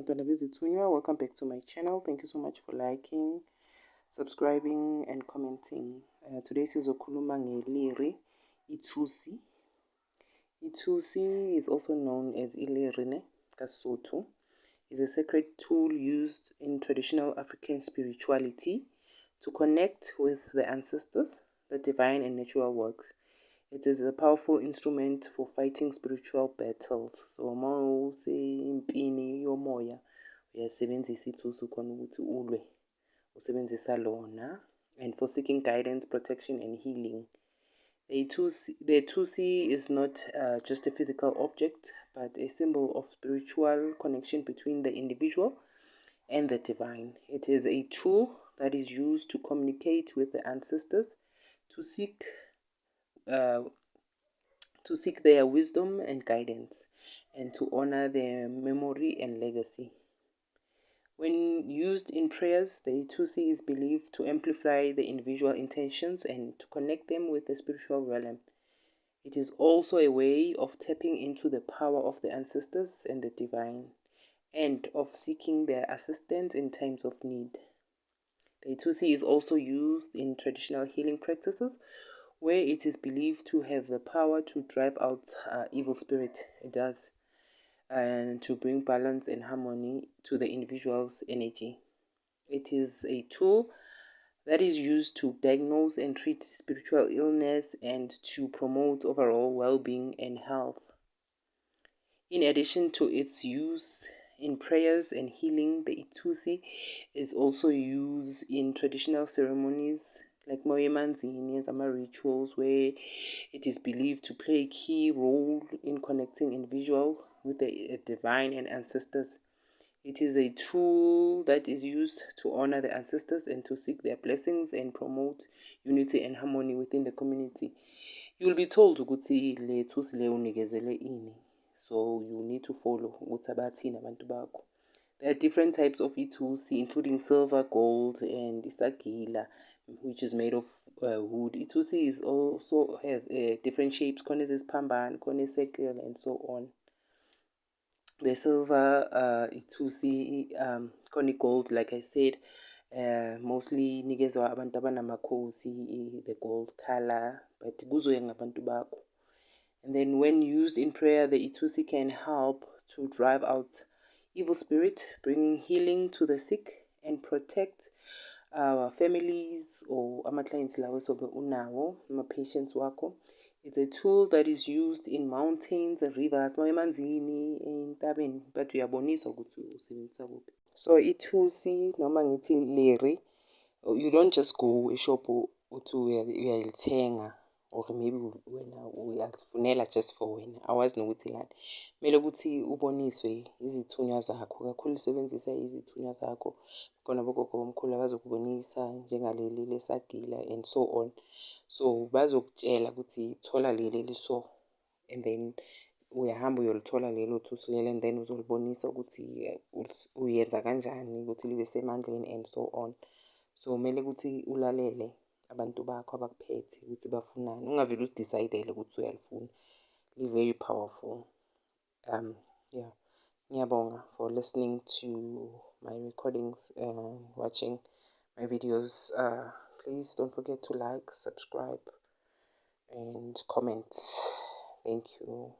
bantwana bezithunywa, welcome back to my channel. Thank you so much for liking, subscribing and commenting. Today sizokhuluma ngeliri, ithusi. Ithusi is also known as iliri kaSotho. Is a sacred tool used in traditional African spirituality to connect with the ancestors, the divine and natural works. It is a powerful instrument for fighting spiritual battles. So mawusempini yomoya uyasebenzisa ithusi khona ukuthi ulwe. Usebenzisa lona, and for seeking guidance, protection and healing. The Thusi is not just a physical object, but a symbol of spiritual connection between the individual and the divine. It is a tool that is used to communicate with the ancestors, to seek their wisdom and guidance, and to honor their memory and legacy. When used in prayers, the ithusi is believed to amplify the individual intentions and to connect them with the spiritual realm. It is also a way of tapping into the power of the ancestors and the divine, and of seeking their assistance in times of need. The ithusi is also used in traditional healing practices, where it is believed to have the power to drive out evil spirit. It does, and to bring balance and harmony to the individual's energy. It is a tool that is used to diagnose and treat spiritual illness and to promote overall well-being and health. In addition to its use in prayers and healing, the ithusi is also used in traditional ceremonies like moyemanzini and some rituals, where it is believed to play a key role in connecting individual with the divine and ancestors. It is a tool that is used to honor the ancestors and to seek their blessings and promote unity and harmony within the community. You will be told ukuthi le thusi le unikezele ini, so you need to follow ukuthi abathini abantu bakho. There are different types of ithusi, including silver, gold, and isagila, which is made of wood. Ithusi is also have different shapes. Khona ezisiphambano, khona circle, and so on. The silver ithusi, khona gold, like I said, mostly nikezwa abantu abanamakhosi, the gold color, but kuzoya ngabantu bakho. And then when used in prayer, the ithusi can help to drive out evil spirit, bringing healing to the sick and protect our families or ama-clients lawo sobe unawo, ama-patients wakho. It's a tool that is used in mountains and rivers, emanzini, entabeni, but uyabonisa ukuthi usebenzisa kuphi. So ithusi noma ngithi liri, you don't just go eshop uthi uyalithenga, or maybe wena uyalifunela just for wena, awazi nokuthi lani. Kumele ukuthi uboniswe izithunywa zakho, kakhulu usebenzisa izithunywa zakho. Khona bogogo bomkhulu abazokubonisa njengaleli lesagila and so on. So bazokutshela ukuthi thola leli liso, and then uyahamba uyolithola lelo thusi lelo, and then uzolibonisa ukuthi uyenza kanjani ukuthi libe semandleni and so on. So kumele ukuthi ulalele abantu bakho abakuphethe ukuthi bafunani, ungavele uzidicayidele ukuthi uyalifuna. Very powerful. Yeah, ngiyabonga for listening to my recordings and watching my videos. Please don't forget to like, subscribe and comment. Thank you.